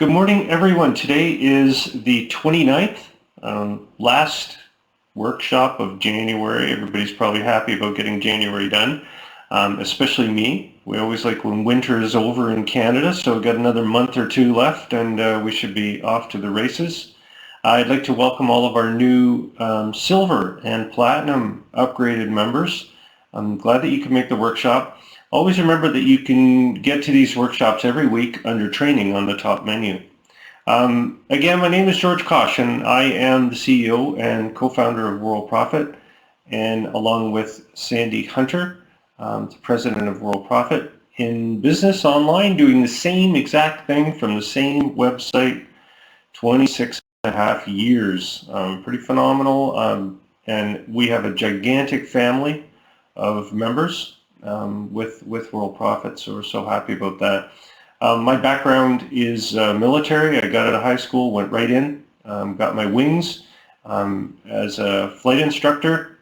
Good morning, everyone. Today is the 29th, last workshop of January. Everybody's probably happy about getting January done, especially me. We always like when winter is over in Canada, so we've got another month or two left, and we should be off to the races. I'd like to welcome all of our new silver and platinum upgraded members. I'm glad that you can make the workshop. Always remember that you can get to these workshops every week under training on the top menu. Again, my name is George Kosch, and I am the CEO and co-founder of Worldprofit, and along with Sandy Hunter, the president of Worldprofit, in business online, doing the same exact thing from the same website, 26.5 years. Pretty phenomenal, and we have a gigantic family of members with Worldprofit, so we're so happy about that. My background is military. I got out of high school, went right in, got my wings as a flight instructor,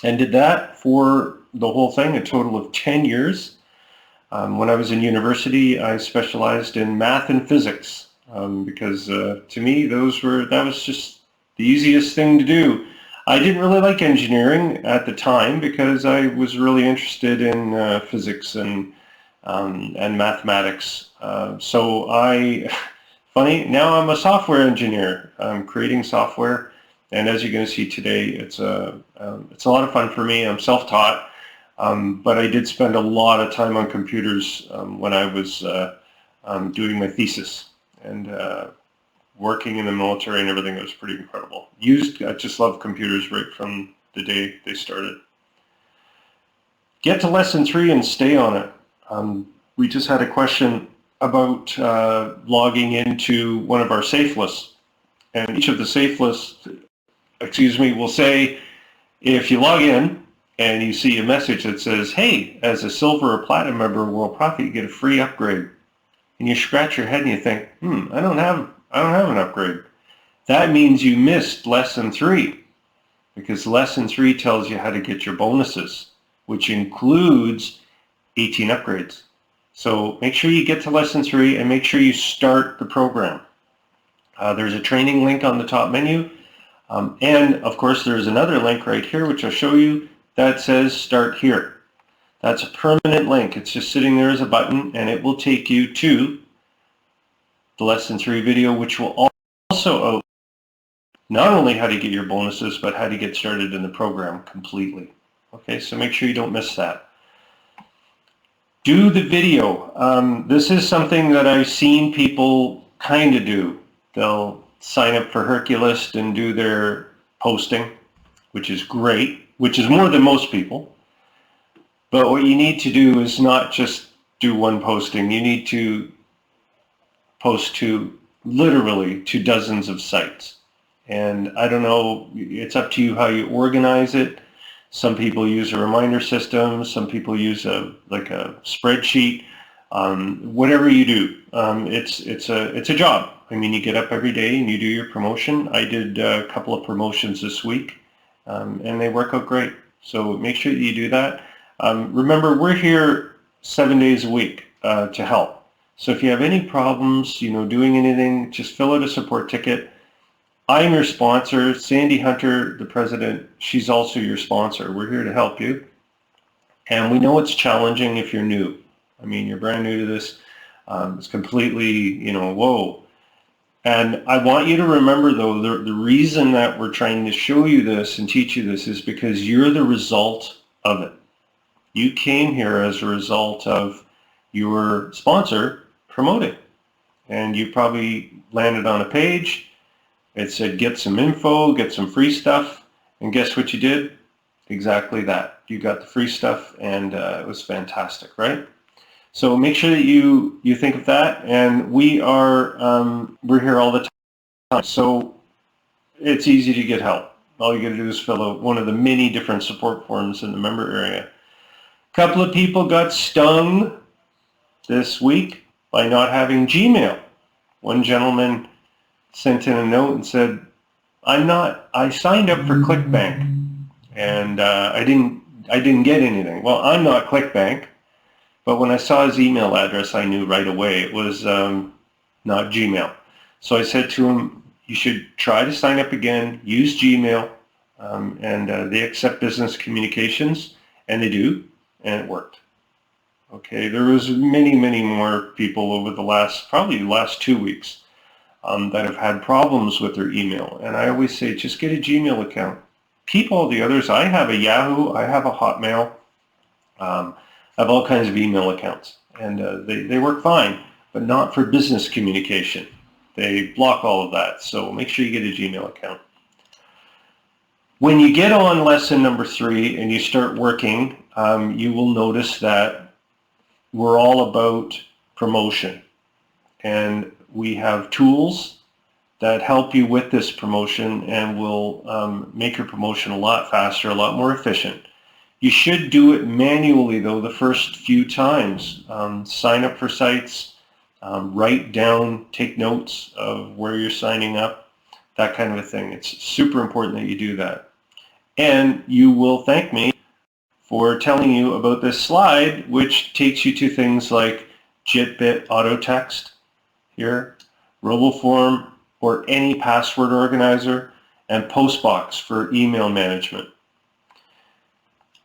and did that for the whole thing, a total of 10 years. When I was in university, I specialized in math and physics because to me that was just the easiest thing to do. I didn't really like engineering at the time because I was really interested in physics and mathematics. Funny, now I'm a software engineer. I'm creating software, and as you're going to see today, it's a lot of fun for me. I'm self-taught, but I did spend a lot of time on computers when I was doing my thesis, and working in the military and everything. It was pretty incredible. I just love computers right from the day they started. Get to lesson 3 and stay on it. We just had a question about logging into one of our safe lists, and each of the safe lists, will say, if you log in and you see a message that says, hey, as a silver or platinum member of Worldprofit, you get a free upgrade, and you scratch your head and you think, I don't have an upgrade. That means you missed lesson 3, because lesson 3 tells you how to get your bonuses, which includes 18 upgrades. So make sure you get to lesson 3 and make sure you start the program. There's a training link on the top menu. And of course, there's another link right here, which I'll show you, that says start here. That's a permanent link. It's just sitting there as a button, and it will take you to the lesson 3 video, which will also out not only how to get your bonuses, but how to get started in the program completely. Okay, so make sure you don't miss that. Do the video. This is something that I've seen people kind of do. They'll sign up for Herculist and do their posting, which is great, which is more than most people. But what you need to do is not just do one posting. You need to post to literally to dozens of sites. And I don't know, it's up to you how you organize it. Some people use a reminder system. Some people use a spreadsheet. Whatever you do, it's a job. I mean, you get up every day and you do your promotion. I did a couple of promotions this week, and they work out great. So make sure that you do that. Remember, we're here 7 days a week to help. So if you have any problems, doing anything, just fill out a support ticket. I'm your sponsor. Sandy Hunter, the president, she's also your sponsor. We're here to help you. And we know it's challenging if you're new. I mean, you're brand new to this. It's completely, whoa. And I want you to remember, though, the reason that we're trying to show you this and teach you this is because you're the result of it. You came here as a result of your sponsor promoting. And you probably landed on a page. It said, get some info, get some free stuff, and guess what you did? Exactly that. You got the free stuff, and it was fantastic, right? So make sure that you think of that, and we're here all the time. So it's easy to get help. All you got to do is fill out one of the many different support forms in the member area. A couple of people got stung this week by not having Gmail. One gentleman sent in a note and said, I signed up for ClickBank and I didn't get anything. Well, I'm not ClickBank, but when I saw his email address, I knew right away it was not Gmail. So I said to him, you should try to sign up again, use Gmail, and they accept business communications, and they do, and it worked. Okay, there was many, many more people over the last 2 weeks that have had problems with their email. And I always say, just get a Gmail account. Keep all the others. I have a Yahoo, I have a Hotmail, I have all kinds of email accounts, and they work fine, but not for business communication. They block all of that, so make sure you get a Gmail account. When you get on lesson number 3 and you start working, you will notice that we're all about promotion, and we have tools that help you with this promotion and will make your promotion a lot faster, a lot more efficient. You should do it manually though the first few times. Sign up for sites, write down, take notes of where you're signing up, that kind of a thing. It's super important that you do that. And you will thank me for telling you about this slide, which takes you to things like JITBit auto text here, RoboForm or any password organizer, and Postbox for email management.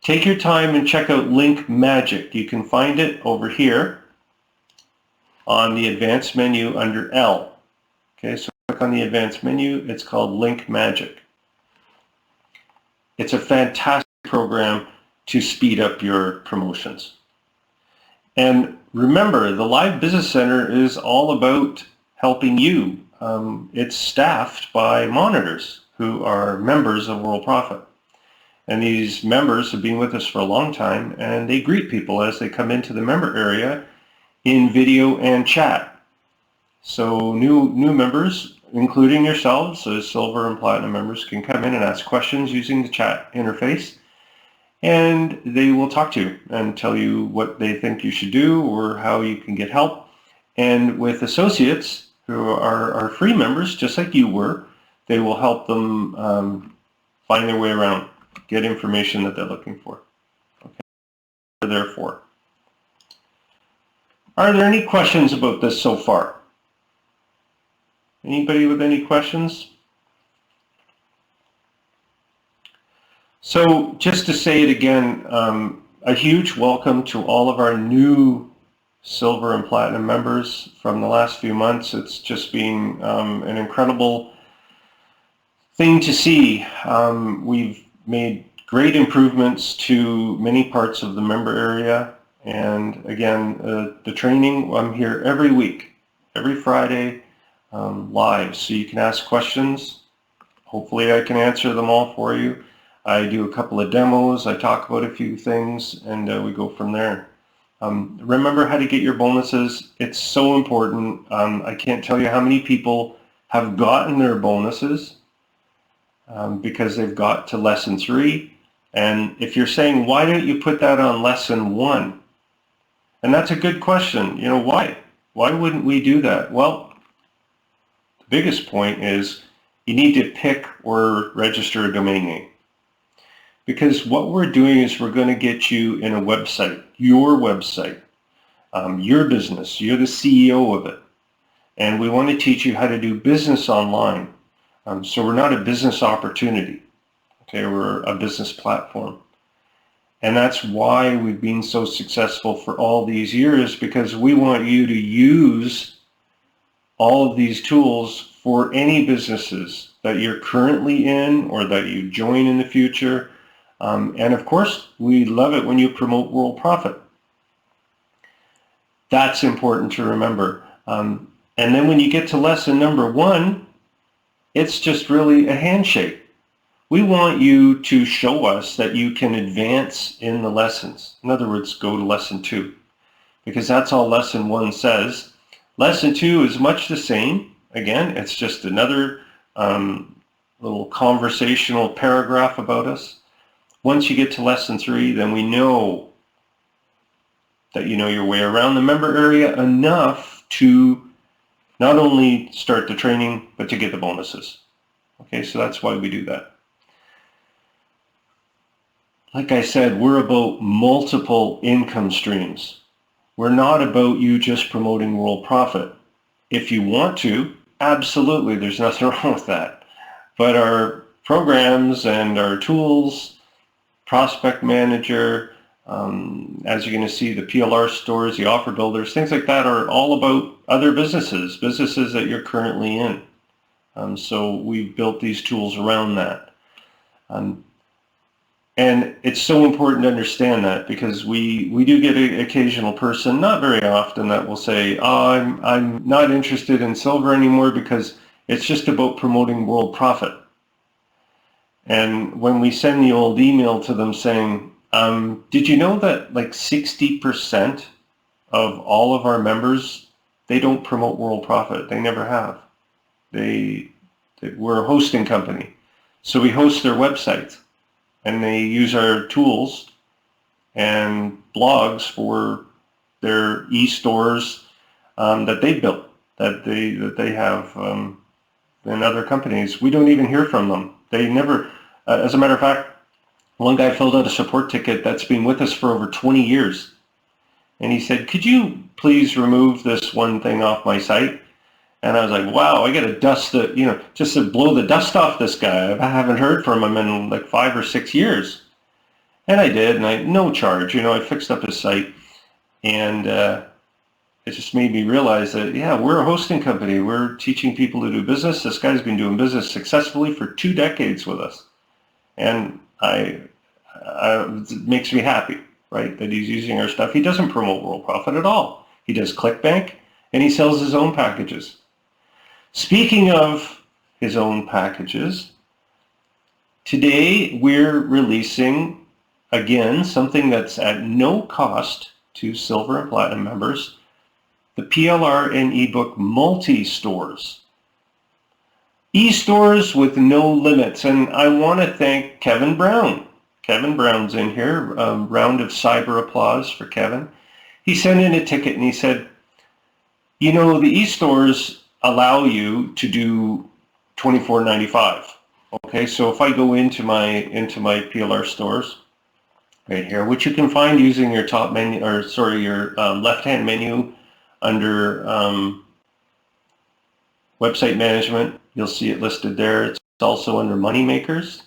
Take your time and check out Link Magic. You can find it over here on the advanced menu under L. Okay, so click on the advanced menu. It's called Link Magic. It's a fantastic program to speed up your promotions. And remember, the Live Business Center is all about helping you. It's staffed by monitors who are members of Worldprofit. And these members have been with us for a long time, and they greet people as they come into the member area in video and chat. So new members, including yourselves, as Silver and Platinum members, can come in and ask questions using the chat interface, and they will talk to you and tell you what they think you should do or how you can get help. And with associates who are free members, just like you were, they will help them find their way around, get information that they're looking for. Okay, they're there for. Are there any questions about this so far? Anybody with any questions? So just to say it again, a huge welcome to all of our new Silver and Platinum members from the last few months. It's just been an incredible thing to see. We've made great improvements to many parts of the member area, and again, the training, I'm here every week, every Friday, live, so you can ask questions. Hopefully I can answer them all for you. I do a couple of demos, I talk about a few things, and we go from there. Remember how to get your bonuses. It's so important. I can't tell you how many people have gotten their bonuses because they've got to lesson 3. And if you're saying, why don't you put that on lesson 1? And that's a good question. You know, why? Why wouldn't we do that? Well, the biggest point is you need to pick or register a domain name. Because what we're doing is we're going to get you in a website, your business. You're the CEO of it. And we want to teach you how to do business online. So we're not a business opportunity. Okay, we're a business platform. And that's why we've been so successful for all these years, because we want you to use all of these tools for any businesses that you're currently in or that you join in the future. And of course, we love it when you promote Worldprofit. That's important to remember. And then when you get to lesson number 1, it's just really a handshake. We want you to show us that you can advance in the lessons. In other words, go to lesson 2, because that's all lesson 1 says. Lesson 2 is much the same. Again, it's just another little conversational paragraph about us. Once you get to lesson 3, then we know that you know your way around the member area enough to not only start the training, but to get the bonuses. Okay, so that's why we do that. Like I said, we're about multiple income streams. We're not about you just promoting Worldprofit. If you want to, absolutely, there's nothing wrong with that. But our programs and our tools, Prospect Manager, as you're going to see, the PLR stores, the offer builders, things like that are all about other businesses that you're currently in. So we've built these tools around that. And it's so important to understand that, because we do get an occasional person, not very often, that will say, oh, I'm not interested in silver anymore because it's just about promoting Worldprofit. And when we send the old email to them saying, did you know that like 60% of all of our members, they don't promote Worldprofit? They never have. We're a hosting company. So we host their websites, and they use our tools and blogs for their e-stores that they built, that they have in other companies. We don't even hear from them. They never, as a matter of fact, one guy filled out a support ticket that's been with us for over 20 years. And he said, could you please remove this one thing off my site? And I was like, wow, I got to dust the, just to blow the dust off this guy. I haven't heard from him in like 5 or 6 years. And I did, and no charge, I fixed up his site. And it just made me realize that, yeah, we're a hosting company. We're teaching people to do business. This guy's been doing business successfully for 2 decades with us. And it makes me happy, right, that he's using our stuff. He doesn't promote Worldprofit at all. He does ClickBank, and he sells his own packages. Speaking of his own packages, today we're releasing, again, something that's at no cost to Silver and Platinum members, the PLR and eBook multi-stores. E-stores with no limits. And I want to thank Kevin Brown. Kevin Brown's in here. Round of cyber applause for Kevin. He sent in a ticket and he said, the e-stores allow you to do $24.95. Okay, so if I go into my PLR stores right here, which you can find using your top menu, your left-hand menu under website management, you'll see it listed there. It's also under money makers,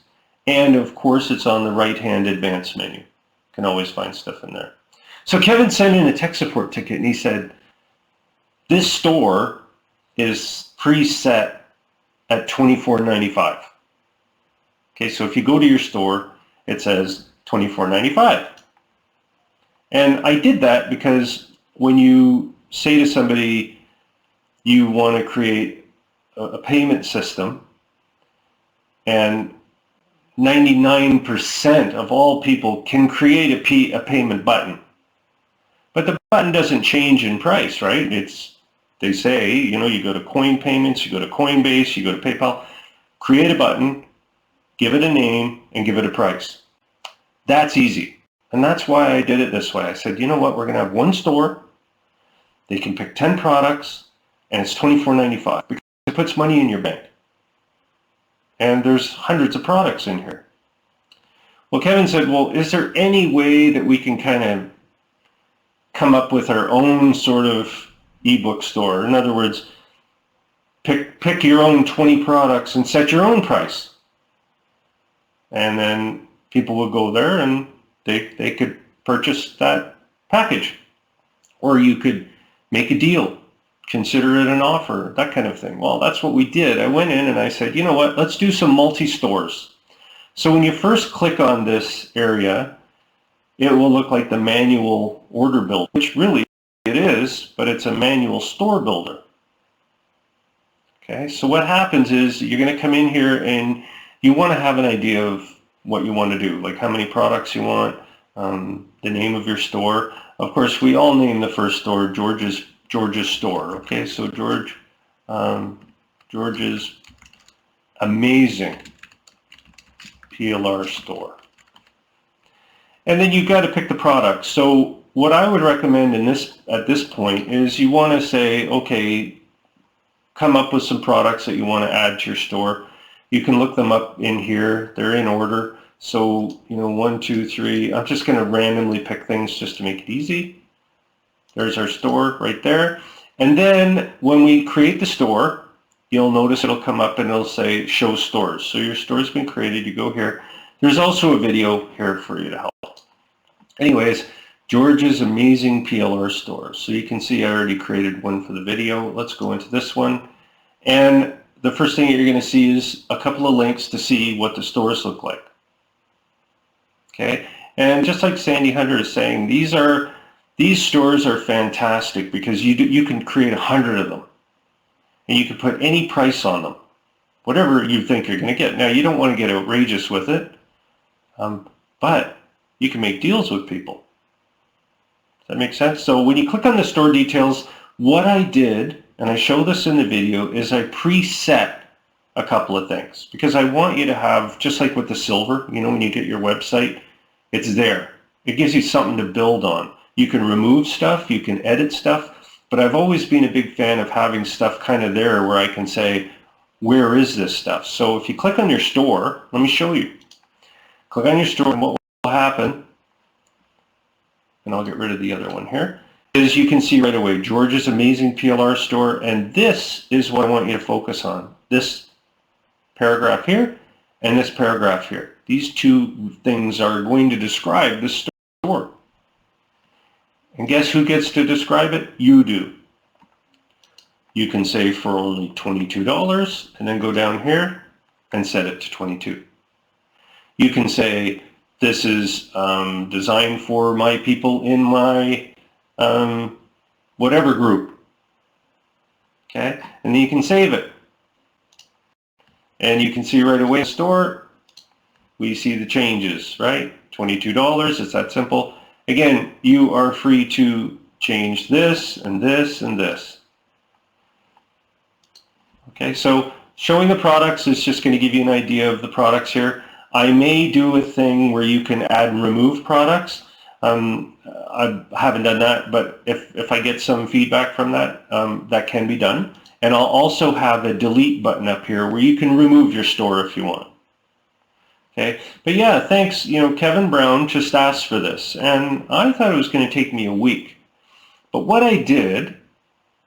and of course it's on the right-hand advanced menu. You can always find stuff in there. So Kevin sent in a tech support ticket and he said, this store is preset at $24.95. Okay, so if you go to your store, it says $24.95. And I did that because when you say to somebody you want to create a payment system, and 99% of all people can create a payment button, but the button doesn't change in price, right? They say, you go to Coin Payments, you go to Coinbase, you go to PayPal, create a button, give it a name, and give it a price. That's easy. And that's why I did it this way. I said, you know what, we're going to have one store. They can pick 10 products, and it's $24.95 because it puts money in your bank. And there's hundreds of products in here. Well, Kevin said, well, is there any way that we can kind of come up with our own sort of ebook store? In other words, pick your own 20 products and set your own price. And then people will go there and they could purchase that package. Or you could make a deal, consider it an offer, that kind of thing. Well, that's what we did. I went in and I said, you know what, let's do some multi-stores. So when you first click on this area, it will look like the manual order builder, which really it is, but it's a manual store builder. Okay, so what happens is you're going to come in here and you want to have an idea of what you want to do, like how many products you want, the name of your store. Of course, we all name the first store George's store. Okay, so George's amazing PLR store. And then you've got to pick the product. So what I would recommend at this point is you want to say, okay, come up with some products that you want to add to your store. You can look them up in here. They're in order. So, 1, 2, 3. I'm just going to randomly pick things just to make it easy. There's our store right there. And then when we create the store, you'll notice it'll come up and it'll say show stores. So your store's been created, you go here. There's also a video here for you to help. Anyways, George's amazing PLR store. So you can see I already created one for the video. Let's go into this one. And the first thing you're going to see is a couple of links to see what the stores look like. Okay, and just like Sandy Hunter is saying, these stores are fantastic because you can create 100 of them, and you can put any price on them, whatever you think you're going to get. Now you don't want to get outrageous with it, but you can make deals with people. Does that make sense? So when you click on the store details, what I did, and I show this in the video, is I preset a couple of things because I want you to have, just like with the silver, you know, when you get your website, it's there. It gives you something to build on. You can remove stuff, you can edit stuff, but I've always been a big fan of having stuff kind of there where I can say, where is this stuff? So if you click on your store, let me show you. Click on your store, and what will happen, and I'll get rid of the other one here, is you can see right away George's amazing PLR store, and this is what I want you to focus on. This paragraph here and this paragraph here. These two things are going to describe the store. And guess who gets to describe it? You do. You can say for only $22 and then go down here and set it to 22. You can say this is designed for my people in my whatever group. Okay, and then you can save it. And you can see right away in the store, we see the changes, right? $22, it's that simple. Again, you are free to change this and this and this. Okay, so showing the products is just going to give you an idea of the products here. I may do a thing where you can add and remove products. I haven't done that, but if I get some feedback from that, that can be done. And I'll also have a delete button up here where you can remove your store if you want. Okay, but yeah, thanks. You know, Kevin Brown just asked for this, and I thought it was going to take me a week. But what I did,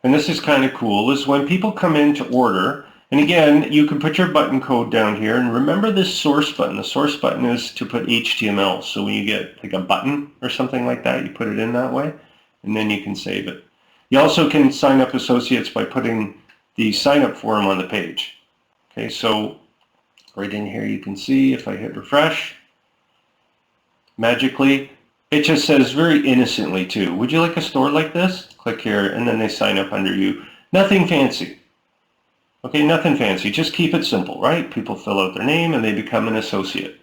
and this is kind of cool, is when people come in to order, and again, you can put your button code down here, and remember this source button. The source button is to put HTML, so when you get like a button or something like that, you put it in that way, and then you can save it. You also can sign up associates by putting the sign up form on the page. Okay, so right in here you can see if I hit refresh, magically, it just says very innocently too, would you like a store like this? Click here and then they sign up under you. Nothing fancy. Okay, nothing fancy, just keep it simple, right? People fill out their name and they become an associate,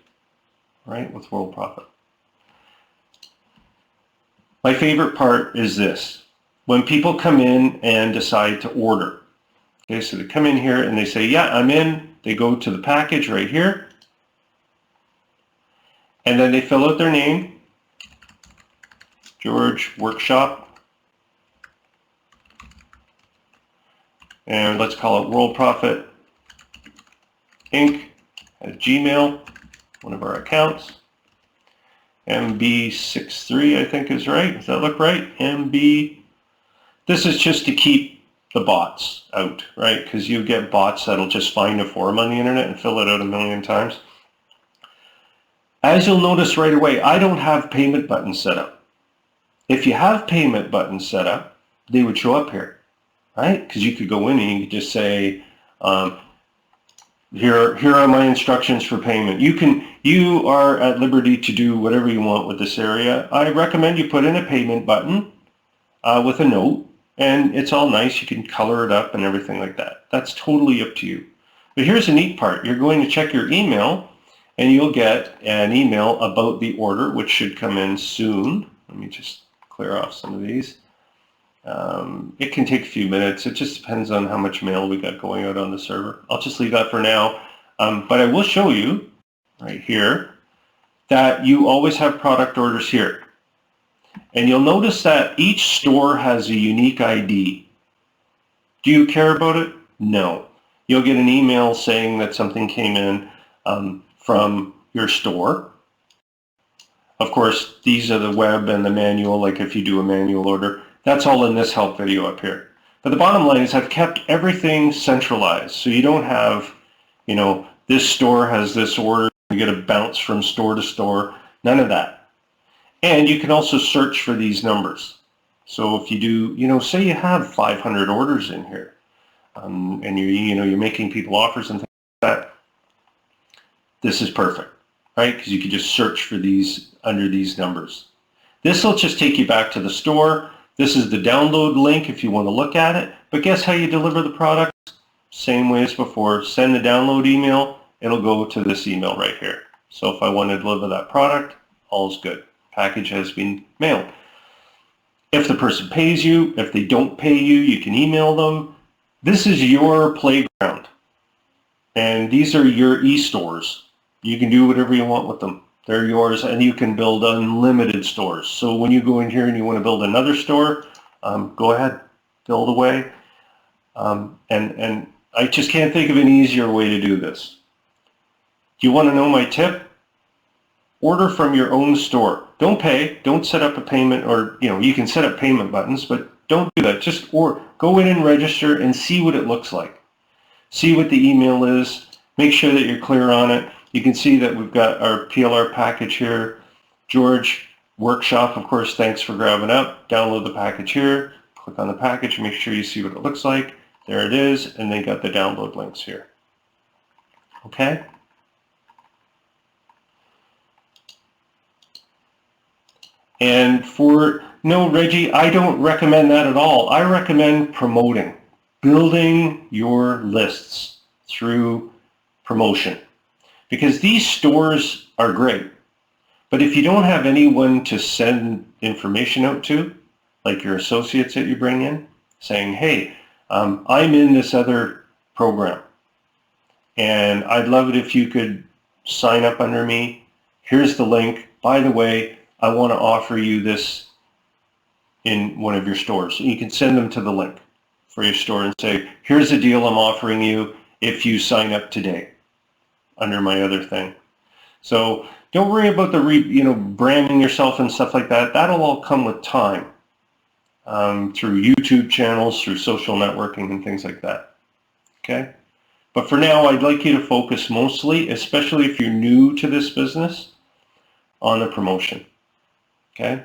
right, with Worldprofit. My favorite part is this, when people come in and decide to order. Okay, so they come in here and they say, yeah, I'm in. They go to the package right here. And then they fill out their name, George Workshop. And let's call it Worldprofit Inc. at Gmail, one of our accounts. MB63, I think is right. Does that look right? MB. This is just to keep the bots out, right? Because you get bots that'll just find a form on the internet and fill it out a million times. As you'll notice right away, I don't have payment buttons set up. If you have payment buttons set up, they would show up here, right? Because you could go in and you could just say, here are my instructions for payment. You are at liberty to do whatever you want with this area. I recommend you put in a payment button with a note. And it's all nice, you can color it up and everything like that. That's totally up to you. But here's the neat part. You're going to check your email and you'll get an email about the order, which should come in soon. Let me just clear off some of these. It can take a few minutes. It just depends on how much mail we got going out on the server. I'll just leave that for now. But I will show you right here that you always have product orders here. And you'll notice that each store has a unique ID. Do you care about it? No. You'll get an email saying that something came in from your store. Of course, these are the web and the manual, like if you do a manual order. That's all in this help video up here. But the bottom line is I've kept everything centralized. So you don't have, you know, this store has this order, you get a bounce from store to store, none of that. And you can also search for these numbers. So if you do, you know, say you have 500 orders in here, and you're making people offers and things like that, this is perfect, right? Because you can just search for these under these numbers. This will just take you back to the store. This is the download link if you want to look at it. But guess how you deliver the product? Same way as before. Send the download email. It'll go to this email right here. So if I want to deliver that product, all's good. Package has been mailed. If the person pays you, if they don't pay you, you can email them. This is your playground. And these are your e-stores. You can do whatever you want with them. They're yours, and you can build unlimited stores. So when you go in here and you want to build another store, go ahead, build away. And I just can't think of an easier way to do this. Do you want to know my tip? Order from your own store. Don't pay. Don't set up a payment, or you can set up payment buttons, but don't do that. Just go in and register and see what it looks like. See what the email is. Make sure that you're clear on it. You can see that we've got our PLR package here. George Workshop, of course, thanks for grabbing up. Download the package here. Click on the package, make sure you see what it looks like. There it is, and they got the download links here. Okay? And no, Reggie, I don't recommend that at all. I recommend promoting, building your lists through promotion. Because these stores are great, but if you don't have anyone to send information out to, like your associates that you bring in, saying, hey, I'm in this other program, and I'd love it if you could sign up under me. Here's the link. By the way, I want to offer you this in one of your stores. You can send them to the link for your store and say, here's the deal I'm offering you if you sign up today under my other thing. So don't worry about the branding yourself and stuff like that. That'll all come with time, through YouTube channels, through social networking and things like that. Okay? But for now, I'd like you to focus mostly, especially if you're new to this business, on the promotion. Okay?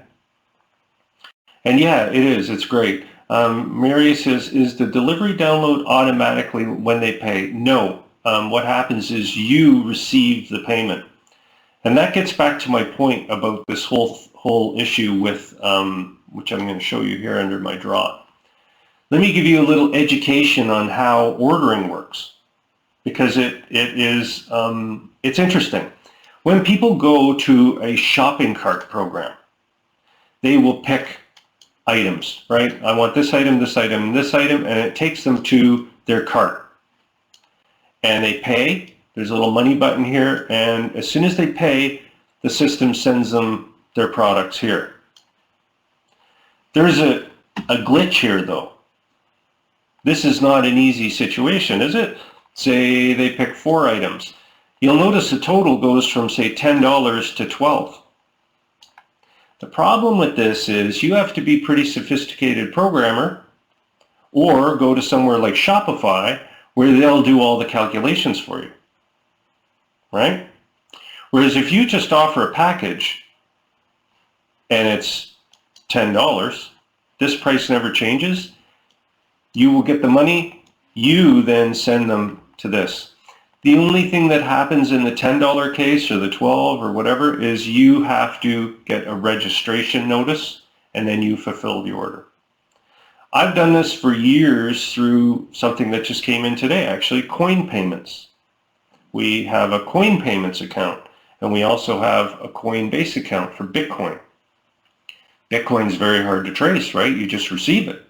And yeah, it is. It's great. Mary says, is the delivery download automatically when they pay? No. What happens is you receive the payment. And that gets back to my point about this whole issue with, which I'm going to show you here under my draw. Let me give you a little education on how ordering works, because it's interesting. When people go to a shopping cart program, they will pick items, right? I want this item, this item, and this item, and it takes them to their cart. And they pay. There's a little money button here, and as soon as they pay, the system sends them their products here. There's a glitch here, though. This is not an easy situation, is it? Say they pick 4 items. You'll notice the total goes from, say, $10 to $12. The problem with this is you have to be a pretty sophisticated programmer, or go to somewhere like Shopify, where they'll do all the calculations for you, right? Whereas if you just offer a package and it's $10, this price never changes, you will get the money, you then send them to this. The only thing that happens in the $10 case or the $12 or whatever is you have to get a registration notice and then you fulfill the order. I've done this for years through something that just came in today, actually, coin payments. We have a coin payments account, and we also have a Coinbase account for Bitcoin. Bitcoin's very hard to trace, right? You just receive it.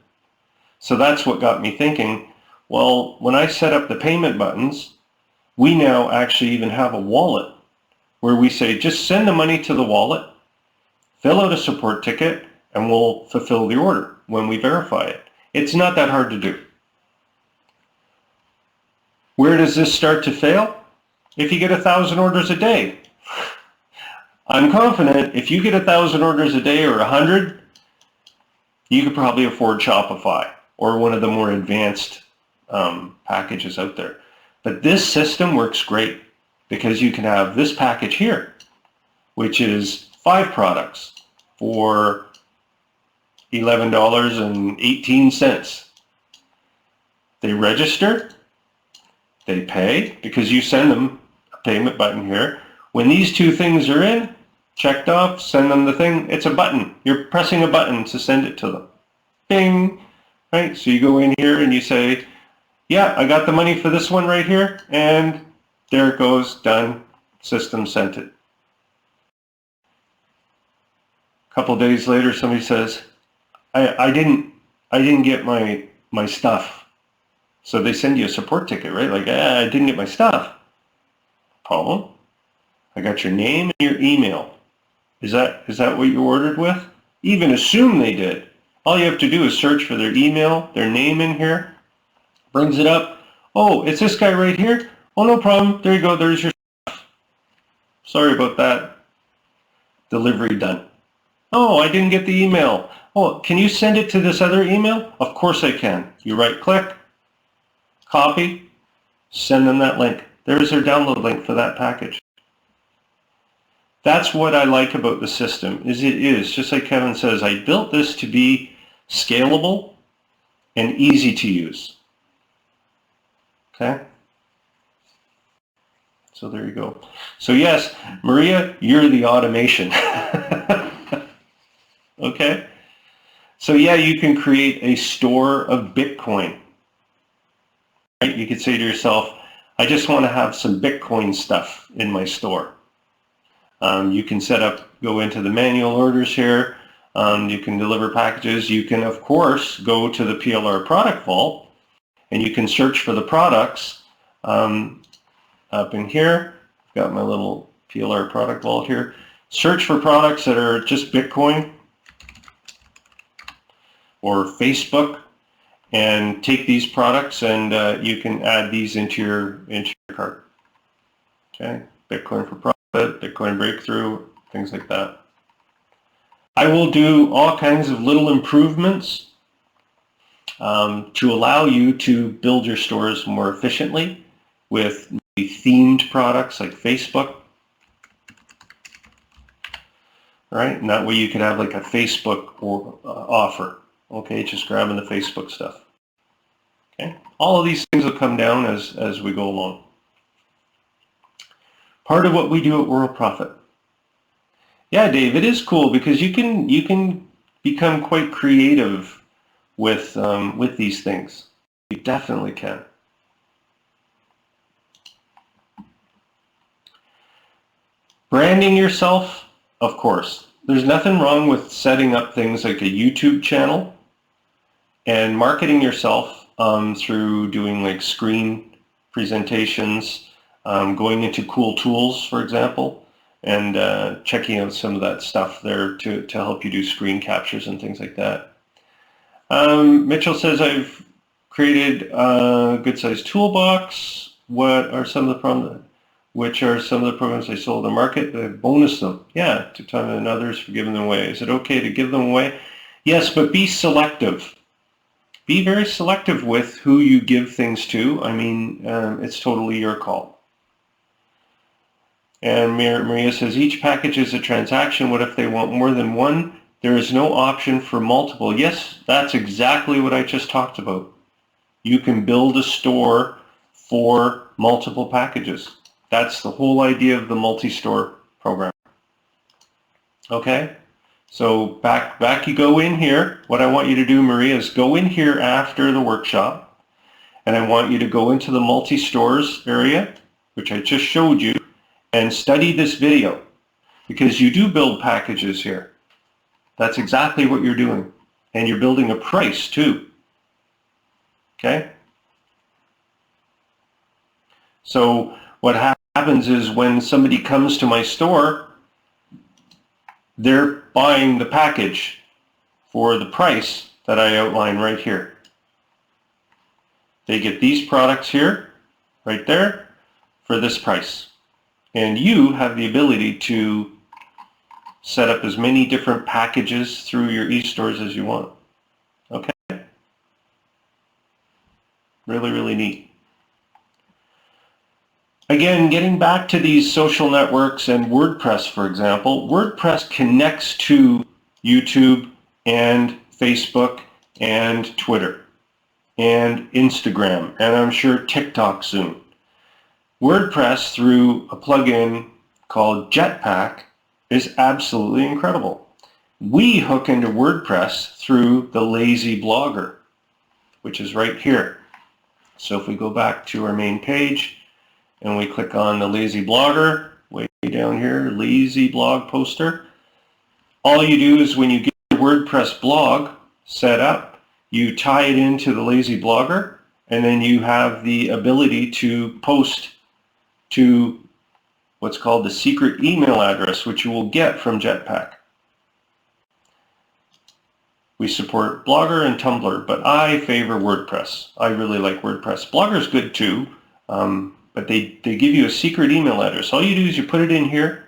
So that's what got me thinking, well, when I set up the payment buttons, we now actually even have a wallet where we say, just send the money to the wallet, fill out a support ticket, and we'll fulfill the order when we verify it. It's not that hard to do. Where does this start to fail? If you get 1,000 orders a day. I'm confident if you get 1,000 orders a day or 100, you could probably afford Shopify. or one of the more advanced packages out there. But this system works great because you can have this package here, which is 5 products for $11.18. They register, they pay, because you send them a payment button here. When these 2 things are in, checked off, send them the thing, it's a button. You're pressing a button to send it to them. Bing! Right? So you go in here and you say, yeah, I got the money for this one right here, and there it goes, done, system sent it. A couple days later, somebody says, I didn't get my stuff. So they send you a support ticket, right? Like, I didn't get my stuff. Problem? I got your name and your email. Is that what you ordered with? Even assume they did. All you have to do is search for their email, their name in here, brings it up. Oh, it's this guy right here? Oh, no problem. There you go. There's your stuff. Sorry about that. Delivery done. Oh, I didn't get the email. Oh, can you send it to this other email? Of course I can. You right click, copy, send them that link. There's their download link for that package. That's what I like about the system, is it is, just like Kevin says, I built this to be scalable and easy to use. Okay? So there you go. So yes, Maria, you're the automation. Okay? So yeah, you can create a store of Bitcoin. Right? You could say to yourself, I just want to have some Bitcoin stuff in my store. You can set up, go into the manual orders here. You can deliver packages. You can, of course, go to the PLR product vault and you can search for the products up in here. I've got my little PLR product vault here. Search for products that are just Bitcoin or Facebook, and take these products and you can add these into your cart. Okay, Bitcoin for profit, Bitcoin breakthrough, things like that. I will do all kinds of little improvements to allow you to build your stores more efficiently with themed products like Facebook. Right, and that way you can have like a Facebook offer. Okay, just grabbing the Facebook stuff. Okay, all of these things will come down as we go along. Part of what we do at Worldprofit. Yeah, Dave, it is cool because you can become quite creative with these things. You definitely can. Branding yourself, of course. There's nothing wrong with setting up things like a YouTube channel and marketing yourself through doing like screen presentations, going into cool tools, for example, and checking out some of that stuff there to help you do screen captures and things like that. Mitchell says, I've created a good-sized toolbox. What are some of the problems? Which are some of the programs I sold in the market? I bonus them. Yeah, to time and others for giving them away. Is it okay to give them away? Yes, but be selective. Be very selective with who you give things to. I mean, it's totally your call. And Maria says, each package is a transaction. What if they want more than one? There is no option for multiple. Yes, that's exactly what I just talked about. You can build a store for multiple packages. That's the whole idea of the multi-store program. Okay? So back you go in here. What I want you to do, Maria, is go in here after the workshop, and I want you to go into the multi-stores area, which I just showed you, and study this video, because you do build packages here. That's exactly what you're doing. And you're building a price too. Okay? So what happens is when somebody comes to my store, they're buying the package for the price that I outline right here. They get these products here, right there, for this price. And you have the ability to set up as many different packages through your e-stores as you want. Okay? Really, really neat. Again, getting back to these social networks and WordPress, for example, WordPress connects to YouTube and Facebook and Twitter and Instagram, and I'm sure TikTok soon. WordPress, through a plugin called Jetpack, is absolutely incredible. We hook into WordPress through the Lazy Blogger, which is right here. So if we go back to our main page and we click on the Lazy Blogger, way down here, Lazy Blog Poster, all you do is when you get your WordPress blog set up, you tie it into the Lazy Blogger, and then you have the ability to post to what's called the secret email address, which you will get from Jetpack. We support Blogger and Tumblr, but I favor WordPress. I really like WordPress. Blogger's good too, but they give you a secret email address. All you do is you put it in here,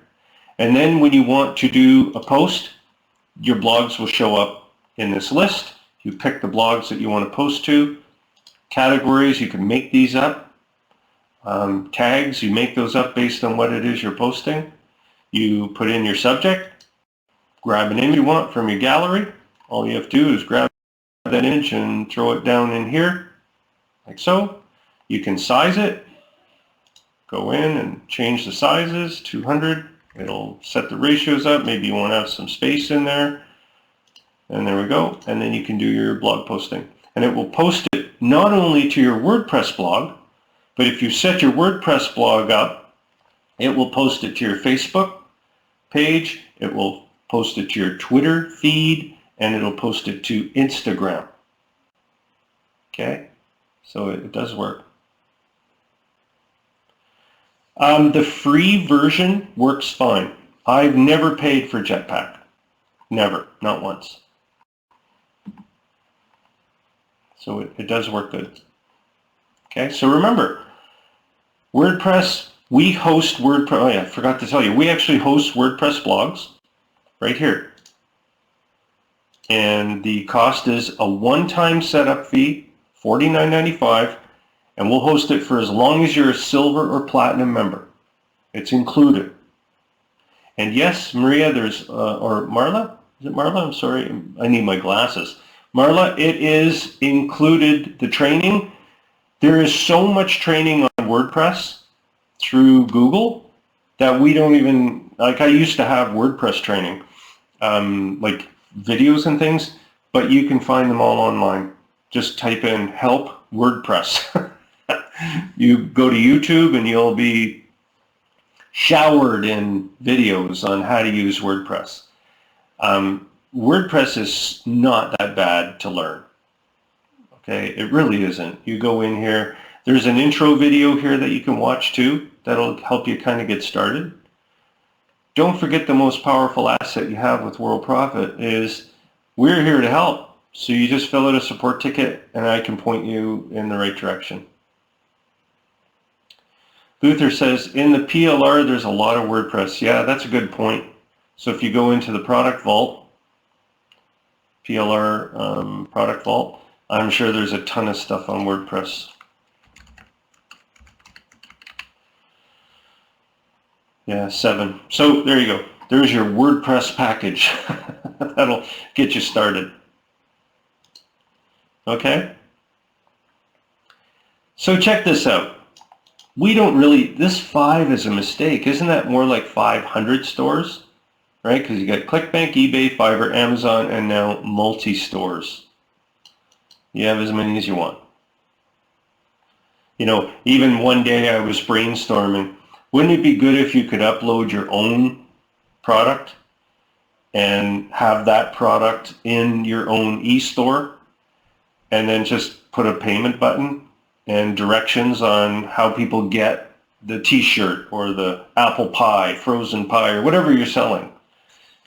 and then when you want to do a post, your blogs will show up in this list. You pick the blogs that you want to post to. Categories, you can make these up. Tags, you make those up based on what it is you're posting. You put in your subject, grab an image you want from your gallery. All you have to do is grab that image and throw it down in here, like so. You can size it, go in and change the sizes, 200. It'll set the ratios up. Maybe you want to have some space in there. And there we go. And then you can do your blog posting. And it will post it not only to your WordPress blog, but if you set your WordPress blog up, it will post it to your Facebook page, it will post it to your Twitter feed, and it'll post it to Instagram. Okay, so it does work. The free version works fine. I've never paid for Jetpack. Never, not once. So it does work good. Okay, so remember, WordPress, we host WordPress, oh yeah, I forgot to tell you, we actually host WordPress blogs right here. And the cost is a one-time setup fee, $49.95, and we'll host it for as long as you're a silver or platinum member. It's included. And yes, Maria, or Marla? Is it Marla? I'm sorry, I need my glasses. Marla, it is included, the training. There is so much training on WordPress through Google that we don't even, like I used to have WordPress training, like videos and things, but you can find them all online. Just type in help WordPress. You go to YouTube and you'll be showered in videos on how to use WordPress. WordPress is not that bad to learn. Okay, it really isn't. You go in here, there's an intro video here that you can watch too. That'll help you kind of get started. Don't forget the most powerful asset you have with Worldprofit is we're here to help. So you just fill out a support ticket and I can point you in the right direction. Luther says, in the PLR, there's a lot of WordPress. Yeah, that's a good point. So if you go into the product vault, PLR product vault, I'm sure there's a ton of stuff on WordPress. Yeah, 7. So there you go. There's your WordPress package. That'll get you started. Okay? So check this out. We don't really, this 5 is a mistake. Isn't that more like 500 stores? Right? Because you got ClickBank, eBay, Fiverr, Amazon, and now multi-stores. You have as many as you want. You know, even one day I was brainstorming, wouldn't it be good if you could upload your own product and have that product in your own e-store and then just put a payment button and directions on how people get the t-shirt or the apple pie, frozen pie, or whatever you're selling.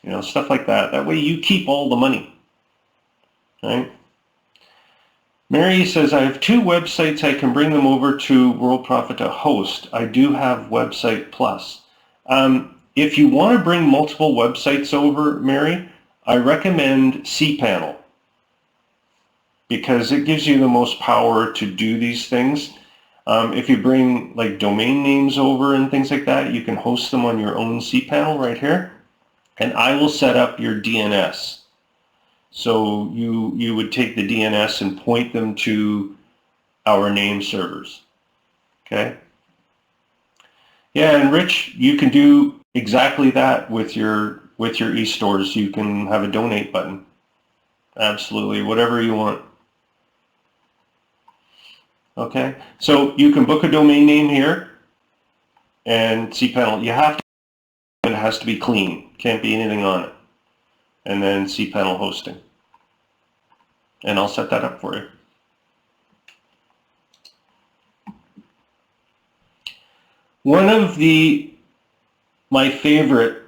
You know, stuff like that. That way you keep all the money, right? Mary says, I have 2 websites. I can bring them over to Worldprofit to host. I do have Website Plus. If you want to bring multiple websites over, Mary, I recommend cPanel because it gives you the most power to do these things. If you bring like domain names over and things like that, you can host them on your own cPanel right here, and I will set up your DNS. So you would take the DNS and point them to our name servers. Okay. Yeah, and Rich, you can do exactly that with your e-stores. You can have a donate button. Absolutely, whatever you want. Okay, so you can book a domain name here and cPanel. You have to, it has to be clean. Can't be anything on it. And then cPanel hosting. And I'll set that up for you. One of my favorite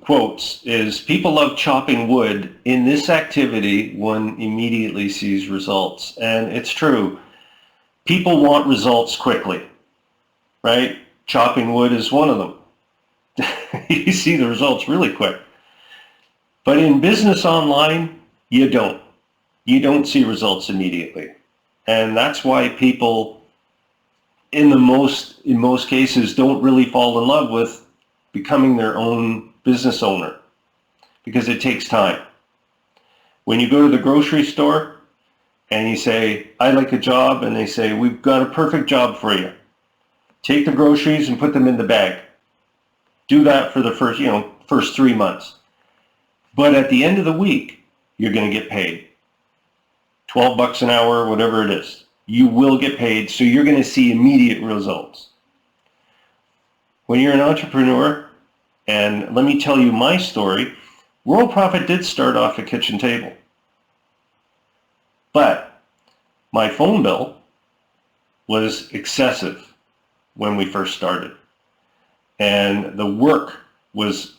quotes is, people love chopping wood. In this activity, one immediately sees results. And it's true. People want results quickly, right? Chopping wood is one of them. You see the results really quick. But in business online, you don't. You don't see results immediately. And that's why people in most cases don't really fall in love with becoming their own business owner, because it takes time. When you go to the grocery store and you say, I'd like a job, and they say, we've got a perfect job for you. Take the groceries and put them in the bag. Do that for the first 3 months. But at the end of the week, you're going to get paid. $12 an hour, whatever it is. You will get paid, so you're going to see immediate results. When you're an entrepreneur, and let me tell you my story, Worldprofit did start off a kitchen table. But my phone bill was excessive when we first started. And the work was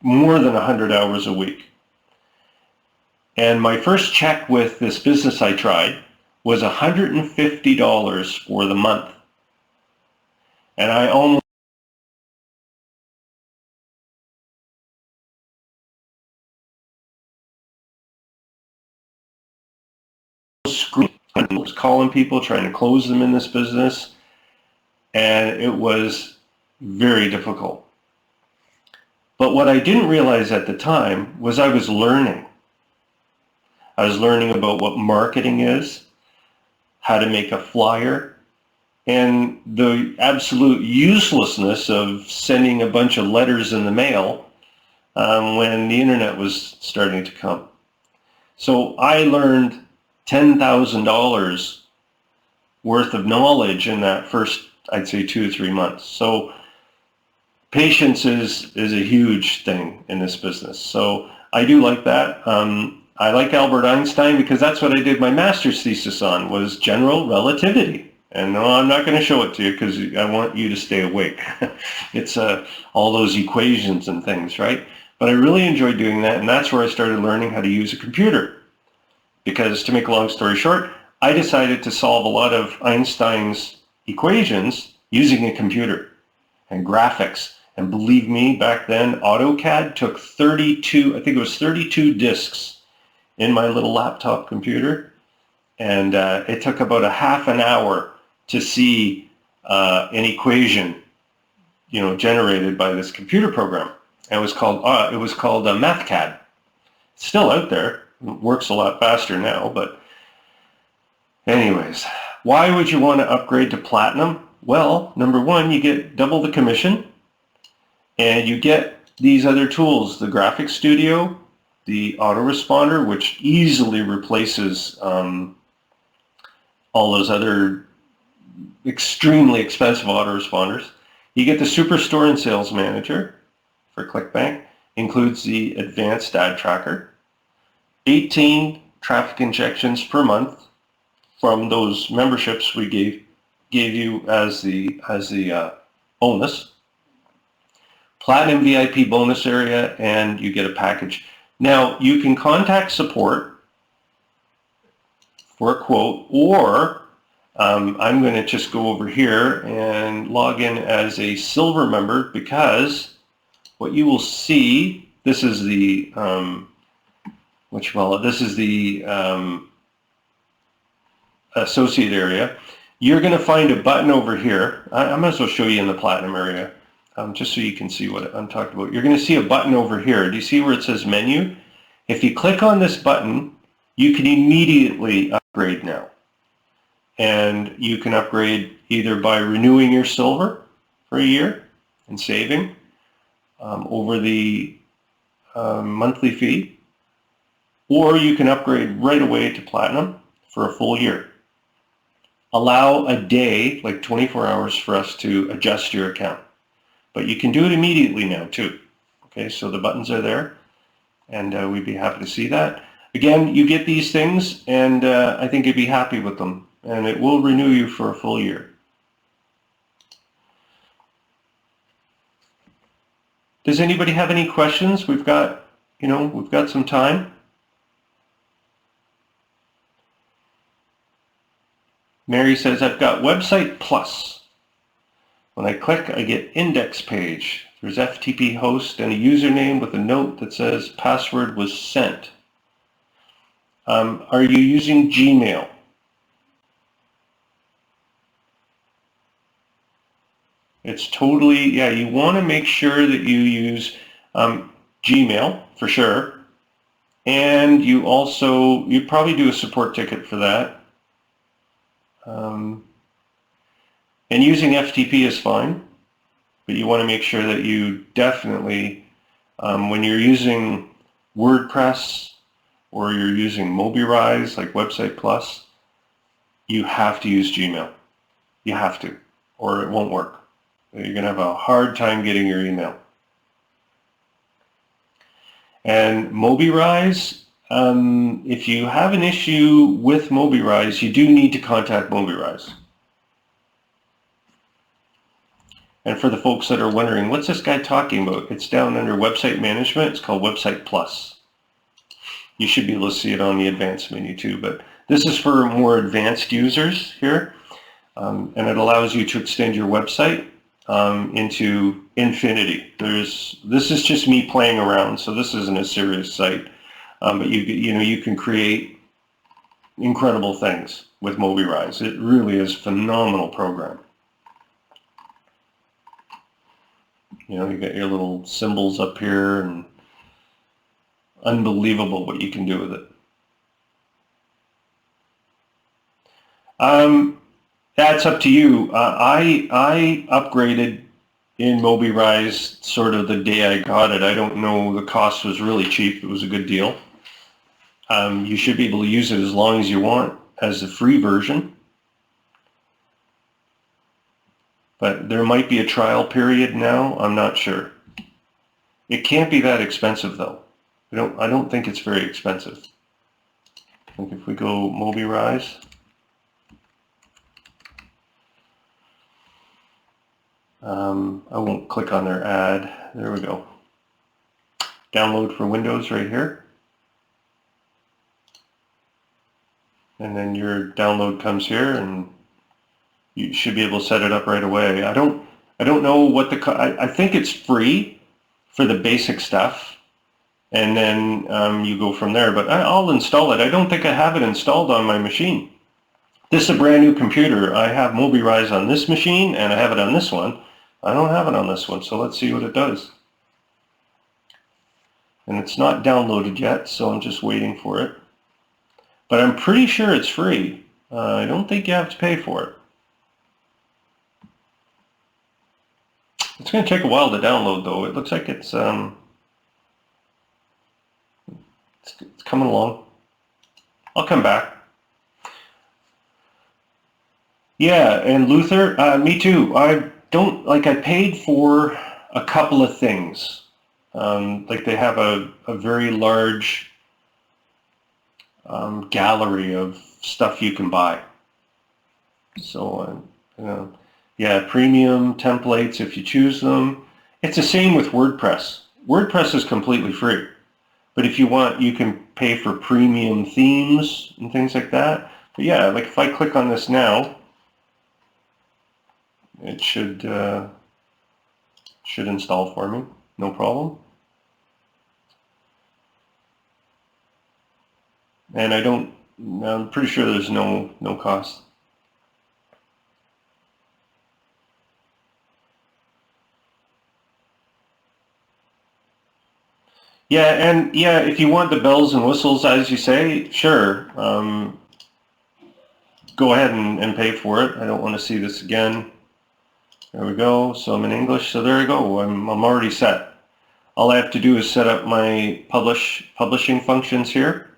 more than 100 hours a week. And my first check with this business I tried was $150 for the month. And I almost screwed. I was calling people, trying to close them in this business, and it was very difficult. But what I didn't realize at the time was I was learning. I was learning about what marketing is, how to make a flyer, and the absolute uselessness of sending a bunch of letters in the mail when the internet was starting to come. So I learned $10,000 worth of knowledge in that first, I'd say, 2 or 3 months. So patience is a huge thing in this business. So I do like that. I like Albert Einstein because that's what I did my master's thesis on, was general relativity. And no, I'm not going to show it to you because I want you to stay awake. It's all those equations and things, right? But I really enjoyed doing that, and that's where I started learning how to use a computer. Because, to make a long story short, I decided to solve a lot of Einstein's equations using a computer and graphics. And believe me, back then, AutoCAD took 32, I think it was 32 disks in my little laptop computer, and it took about a half an hour to see an equation, generated by this computer program. And it was called MathCAD. It's still out there. It works a lot faster now, but anyways, why would you want to upgrade to Platinum? Well, number one, you get double the commission, and you get these other tools, the Graphics Studio, the autoresponder, which easily replaces all those other extremely expensive autoresponders. You get the Superstore and Sales Manager for ClickBank, includes the advanced ad tracker, 18 traffic injections per month from those memberships we gave you as the bonus, Platinum VIP bonus area, and you get a package. Now, you can contact support for a quote, or I'm going to just go over here and log in as a silver member, because what you will see, this is the associate area, you're going to find a button over here. I might as well show you in the Platinum area, just so you can see what I'm talking about. You're going to see a button over here. Do you see where it says menu? If you click on this button, you can immediately upgrade now. And you can upgrade either by renewing your silver for a year and saving over the monthly fee, or you can upgrade right away to Platinum for a full year. Allow a day, like 24 hours, for us to adjust your account. But you can do it immediately now too. Okay, so the buttons are there, and we'd be happy to see that. Again, you get these things, and I think you'd be happy with them, and it will renew you for a full year. Does anybody have any questions? We've got some time. Mary says, I've got Website Plus. When I click, I get index page. There's FTP host and a username with a note that says password was sent. Are you using Gmail? It's totally, yeah, you want to make sure that you use Gmail for sure. And you probably do a support ticket for that. And using FTP is fine, but you want to make sure that you definitely, when you're using WordPress or you're using MobiRise like Website Plus, you have to use Gmail. You have to, or it won't work. You're going to have a hard time getting your email. And MobiRise, if you have an issue with MobiRise, you do need to contact MobiRise. And for the folks that are wondering, what's this guy talking about? It's down under Website Management. It's called Website Plus. You should be able to see it on the advanced menu too, but this is for more advanced users here. And it allows you to extend your website into infinity. This is just me playing around, so this isn't a serious site. But you can create incredible things with MobiRise. It really is a phenomenal program. You got your little symbols up here, and unbelievable what you can do with it. That's up to you. I upgraded in MobiRise sort of the day I got it. I don't know, the cost was really cheap. It was a good deal. You should be able to use it as long as you want as a free version. But there might be a trial period now. I'm not sure. It can't be that expensive though. I don't think it's very expensive. I think if we go MobiRise, I won't click on their ad. There we go. Download for Windows right here. And then your download comes here, and you should be able to set it up right away. I don't know what I think it's free for the basic stuff, and then you go from there. But I'll install it. I don't think I have it installed on my machine. This is a brand new computer. I have MobiRise on this machine, and I have it on this one. I don't have it on this one, so let's see what it does. And it's not downloaded yet, so I'm just waiting for it. But I'm pretty sure it's free. I don't think you have to pay for it. It's going to take a while to download, though. It looks like it's coming along. I'll come back. Yeah, and Luther, me too. I paid for a couple of things. Like they have a very large gallery of stuff you can buy. So, yeah, premium templates if you choose them. It's the same with WordPress. WordPress is completely free. But if you want, you can pay for premium themes and things like that. But yeah, like if I click on this now, it should install for me, no problem. And I don't I'm pretty sure there's no cost. Yeah, and yeah, if you want the bells and whistles, as you say, sure. Go ahead and pay for it. I don't want to see this again. There we go. So I'm in English. So there you go. I'm already set. All I have to do is set up my publishing functions here,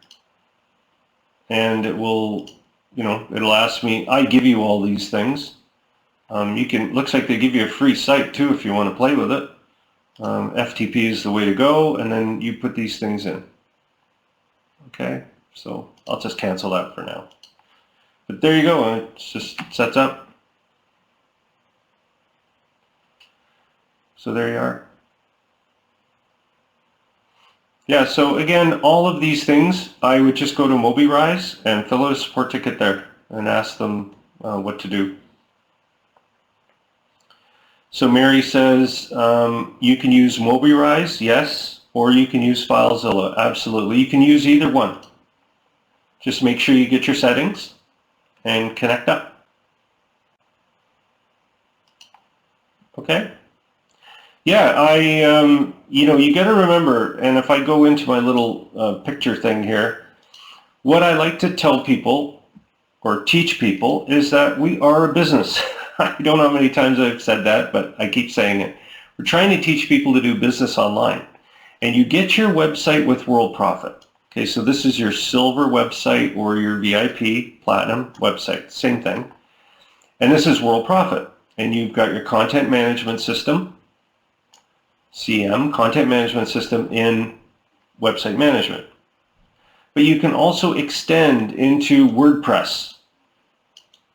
and it will, it'll ask me. I give you all these things. Looks like they give you a free site too if you want to play with it. FTP is the way to go, and then you put these things in. Okay, so I'll just cancel that for now. But there you go, it just sets up. So there you are. Yeah, so again, all of these things, I would just go to MobiRise and fill out a support ticket there and ask them what to do. So Mary says, you can use MobiRise, yes, or you can use FileZilla, absolutely. You can use either one. Just make sure you get your settings and connect up. Okay? Yeah, you got to remember, and if I go into my little picture thing here, what I like to tell people or teach people is that we are a business. I don't know how many times I've said that, but I keep saying it. We're trying to teach people to do business online. And you get your website with Worldprofit. Okay, so this is your silver website or your VIP, platinum website, same thing. And this is Worldprofit. And you've got your content management system, CM, content management system in website management. But you can also extend into WordPress.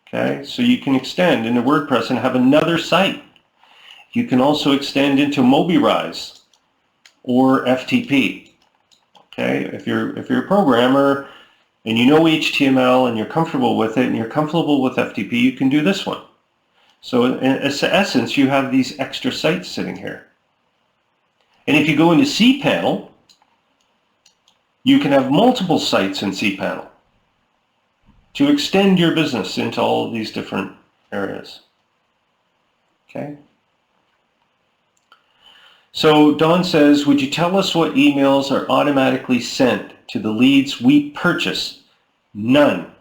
Okay, so you can extend into WordPress and have another site. You can also extend into MobiRise or FTP. Okay, if you're a programmer and you know HTML and you're comfortable with it and you're comfortable with FTP, you can do this one. So in essence, you have these extra sites sitting here. And if you go into cPanel, you can have multiple sites in cPanel to extend your business into all of these different areas. Okay. So Don says, would you tell us what emails are automatically sent to the leads we purchase? None.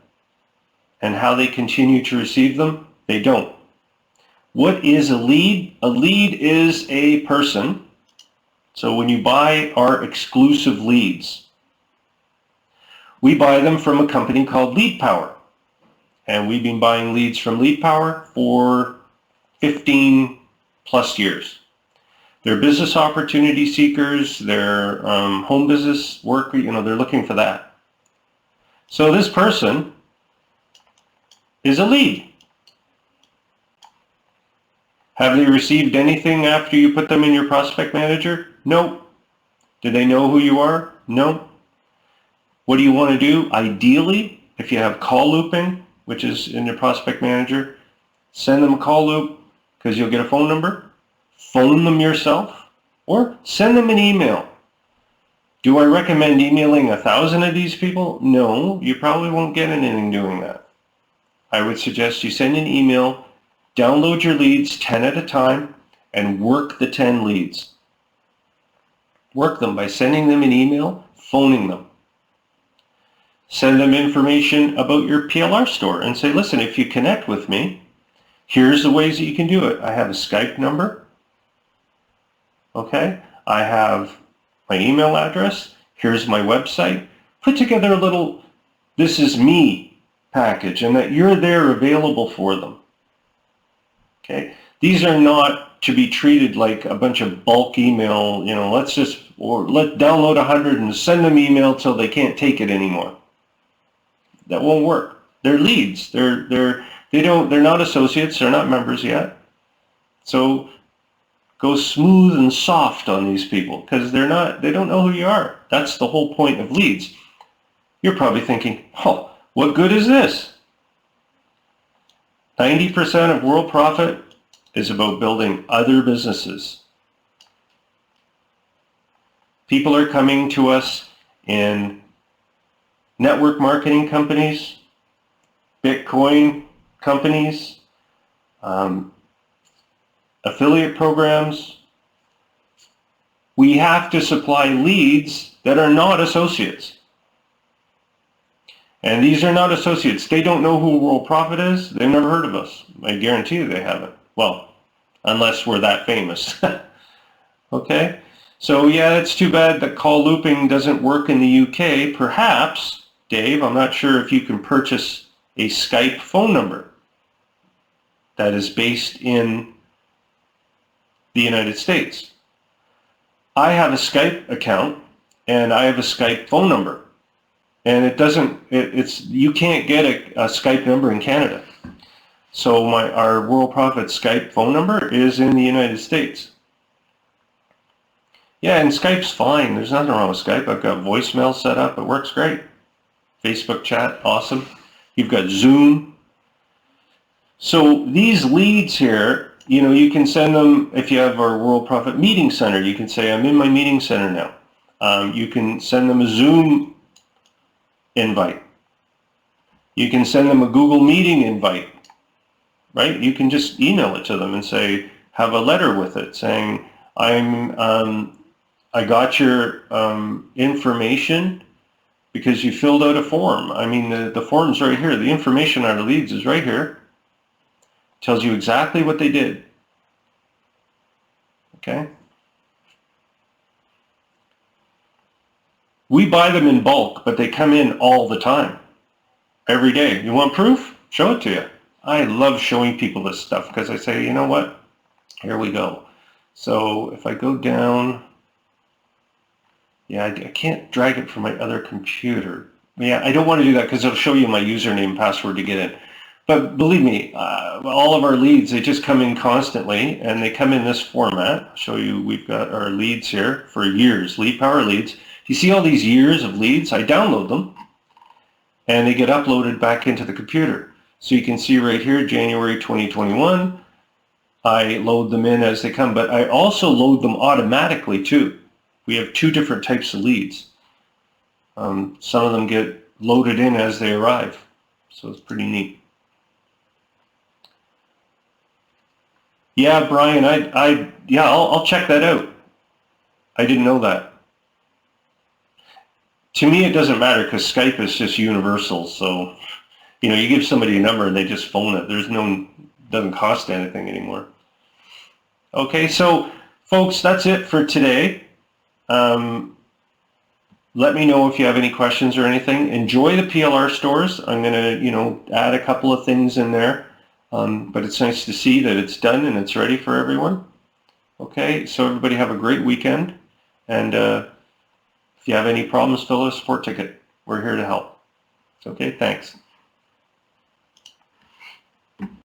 And how they continue to receive them? They don't. What is a lead? A lead is a person. So when you buy our exclusive leads, we buy them from a company called Lead Power. And we've been buying leads from Lead Power for 15 plus years. They're business opportunity seekers, they're home business work, they're looking for that. So this person is a lead. Have they received anything after you put them in your prospect manager? No. Do they know who you are? No. What do you want to do? Ideally, if you have call looping, which is in your prospect manager, send them a call loop because you'll get a phone number. Phone them yourself or send them an email. Do I recommend emailing 1,000 of these people? No, you probably won't get anything doing that. I would suggest you send an email, download your leads 10 at a time, and work the 10 leads. Work them by sending them an email, phoning them. Send them information about your PLR store and say, listen, if you connect with me, here's the ways that you can do it. I have a Skype number. Okay, I have my email address. Here's my website. Put together a little, this is me package and that you're there available for them. Okay, these are not to be treated like a bunch of bulk email, let's download 100 and send them email till they can't take it anymore. That won't work. They're leads. They're not associates. They're not members yet. So go smooth and soft on these people because they don't know who you are. That's the whole point of leads. You're probably thinking, oh, what good is this? 90% of Worldprofit is about building other businesses. People are coming to us in network marketing companies, Bitcoin companies, affiliate programs. We have to supply leads that are not associates. And these are not associates. They don't know who Worldprofit is. They've never heard of us. I guarantee you they haven't. Well, unless we're that famous. Okay? So yeah, it's too bad that call looping doesn't work in the UK. Perhaps, Dave, I'm not sure if you can purchase a Skype phone number that is based in the United States. I have a Skype account and I have a Skype phone number. And it doesn't, you can't get a Skype number in Canada. So our Worldprofit Skype phone number is in the United States. Yeah, and Skype's fine. There's nothing wrong with Skype. I've got voicemail set up. It works great. Facebook chat, awesome. You've got Zoom. So these leads here, you can send them, if you have our Worldprofit Meeting Center, you can say, I'm in my meeting center now. You can send them a Zoom invite. You can send them a Google Meeting invite, right? You can just email it to them and say, have a letter with it saying, I got your information because you filled out a form. I mean, the form's right here. The information on the leads is right here. Tells you exactly what they did. Okay? We buy them in bulk, but they come in all the time, every day. You want proof? Show it to you. I love showing people this stuff because I say, you know what? Here we go. So if I go down, yeah, I can't drag it from my other computer. Yeah, I don't want to do that because it'll show you my username and password to get in. But believe me, all of our leads, they just come in constantly, and they come in this format. I'll show you, we've got our leads here for years, Lead Power leads. You see all these years of leads? I download them, and they get uploaded back into the computer. So you can see right here, January 2021, I load them in as they come, but I also load them automatically too. We have two different types of leads. Some of them get loaded in as they arrive, so it's pretty neat. Yeah, Brian, I'll check that out. I didn't know that. To me, it doesn't matter because Skype is just universal. So, you give somebody a number and they just phone it. Doesn't cost anything anymore. Okay, so folks, that's it for today. Let me know if you have any questions or anything. Enjoy the PLR stores. I'm going to, add a couple of things in there. But it's nice to see that it's done and it's ready for everyone. Okay, so everybody have a great weekend. And if you have any problems, fill out a support ticket. We're here to help. Okay, thanks.